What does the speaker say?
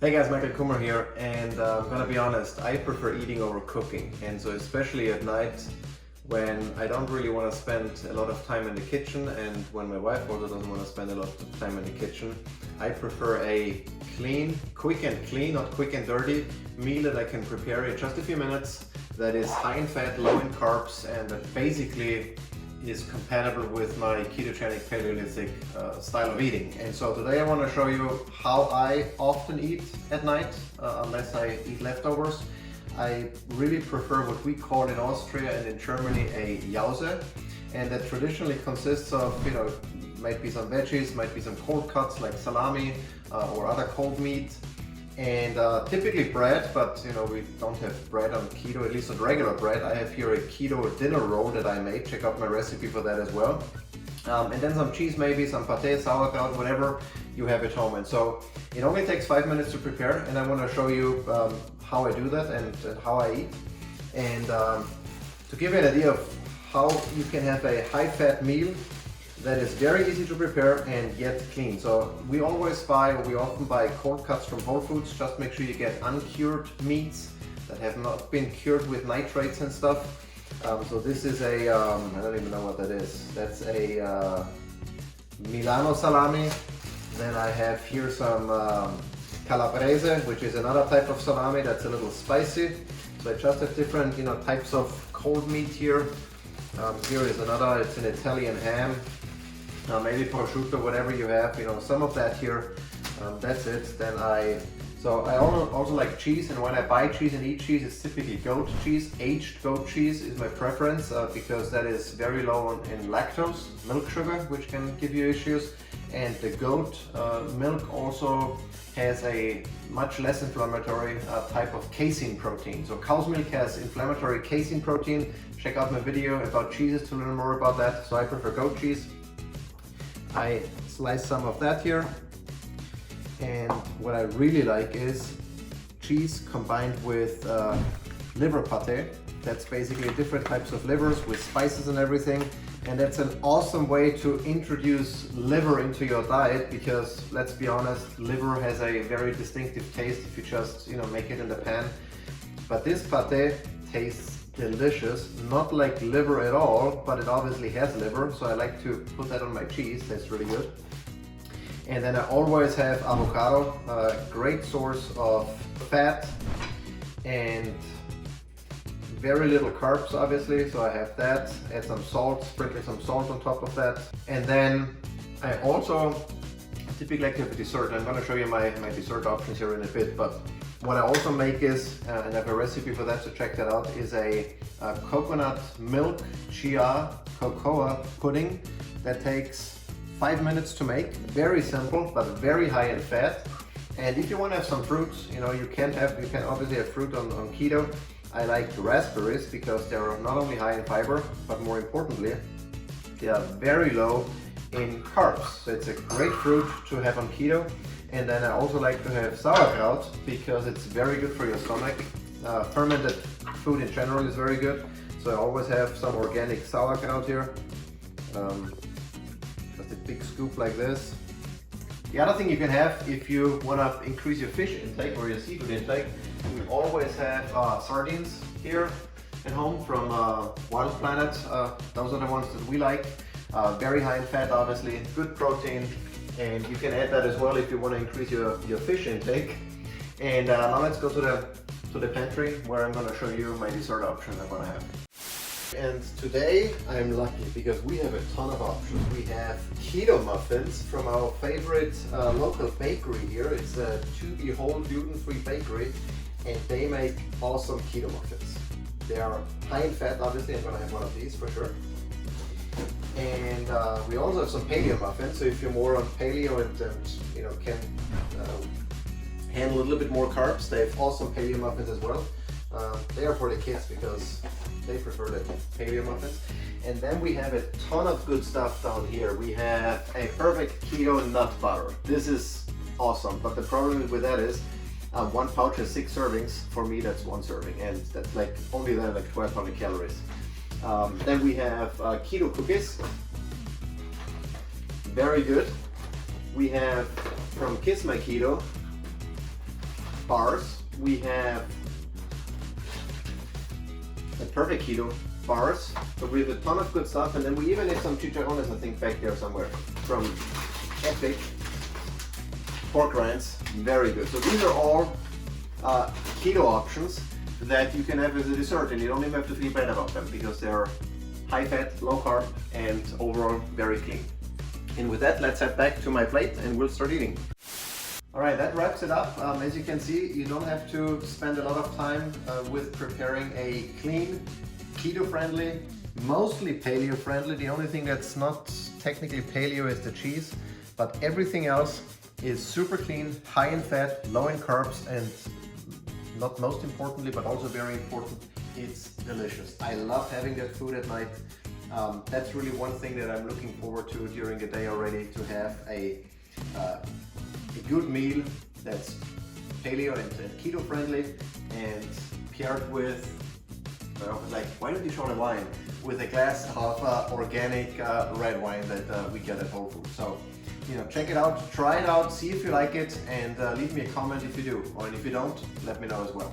Hey guys, Michael Kummer here, and I'm gonna be honest, I prefer eating over cooking, and so especially at night when I don't really want to spend a lot of time in the kitchen, and when my wife also doesn't want to spend a lot of time in the kitchen, I prefer a clean, quick and clean, not quick and dirty meal that I can prepare in just a few minutes, that is high in fat, low in carbs, and that basically is compatible with my ketogenic Paleolithic style of eating. And so today I want to show you how I often eat at night, unless I eat leftovers. I really prefer what we call in Austria and in Germany a Jause, and that traditionally consists of, might be some veggies, might be some cold cuts like salami or other cold meat, and typically bread, but we don't have bread on keto, at least not regular bread. I have here a keto dinner roll that I made. Check out my recipe for that as well. And then some cheese, maybe some pate, sauerkraut, whatever you have at home. And so it only takes 5 minutes to prepare, and I want to show you how I do that and how I eat. And to give you an idea of how you can have a high-fat meal that is very easy to prepare and yet clean. So we often buy cold cuts from Whole Foods. Just make sure you get uncured meats that have not been cured with nitrates and stuff. So this is a, I don't even know what that is. That's a Milano salami. Then I have here some calabrese, which is another type of salami that's a little spicy. So I just have different types of cold meat here. Here is another, it's an Italian ham. Maybe prosciutto, whatever you have, some of that here, that's it. Then I also like cheese, and when I buy cheese and eat cheese, it's typically goat cheese. Aged goat cheese is my preference because that is very low in lactose, milk sugar, which can give you issues. And the goat milk also has a much less inflammatory type of casein protein. So cow's milk has inflammatory casein protein. Check out my video about cheeses to learn more about that. So I prefer goat cheese. I slice some of that here, and what I really like is cheese combined with liver pate. That's basically different types of livers with spices and everything, and that's an awesome way to introduce liver into your diet, because let's be honest, liver has a very distinctive taste if you just make it in the pan. But this pate tastes delicious, not like liver at all, but it obviously has liver, so I like to put that on my cheese. That's really good. And then I always have avocado, a great source of fat and very little carbs, obviously, so I have that. Add some salt, sprinkle some salt on top of that. And then I also typically like to have a dessert. I'm going to show you my dessert options here in a bit, but what I also make is, and I have a recipe for that, so check that out, is a coconut milk chia cocoa pudding that takes 5 minutes to make. Very simple, but very high in fat. And if you want to have some fruits, you can obviously have fruit on keto. I like raspberries because they are not only high in fiber, but more importantly, they are very low in carbs. So it's a great fruit to have on keto. And then I also like to have sauerkraut because it's very good for your stomach. Fermented food in general is very good. So I always have some organic sauerkraut here. Just a big scoop like this. The other thing you can have if you want to increase your fish intake or your seafood intake, we always have sardines here at home from Wild Planet. Those are the ones that we like. Very high in fat, obviously, good protein. And you can add that as well if you want to increase your fish intake. And now let's go to the pantry where I'm going to show you my dessert option I'm going to have. And today I'm lucky because we have a ton of options. We have keto muffins from our favorite local bakery here. It's a To-Be Whole gluten-free bakery, and they make awesome keto muffins. They are high in fat, obviously. I'm going to have one of these for sure. And we also have some paleo muffins, so if you're more on paleo and can handle a little bit more carbs, they have awesome paleo muffins as well. They are for the kids because they prefer the paleo muffins. And then we have a ton of good stuff down here. We have a perfect keto nut butter. This is awesome, but the problem with that is 1 pouch has 6 servings. For me, that's 1 serving, and that's like only then like 1,200 calories. Then we have keto cookies, very good. We have from Kiss My Keto bars. We have the perfect keto bars, but we have a ton of good stuff, and then we even have some chicharrones, I think, back there somewhere from Epic pork rinds, very good. So these are all keto options that you can have as a dessert, and you don't even have to feel bad about them because they're high fat, low carb, and overall very clean. And with that, let's head back to my plate and we'll start eating. All right, that wraps it up. As you can see, you don't have to spend a lot of time with preparing a clean, keto-friendly, mostly paleo-friendly. The only thing that's not technically paleo is the cheese, but everything else is super clean, high in fat, low in carbs, and not most importantly, but also very important, it's delicious. I love having that food at night. That's really one thing that I'm looking forward to during the day already, to have a good meal that's paleo and keto friendly, and paired with, like, why don't you show the wine? With a glass of organic red wine that we get at Whole Foods. So, you know, check it out, try it out, see if you like it, and leave me a comment if you do, or if you don't, let me know as well.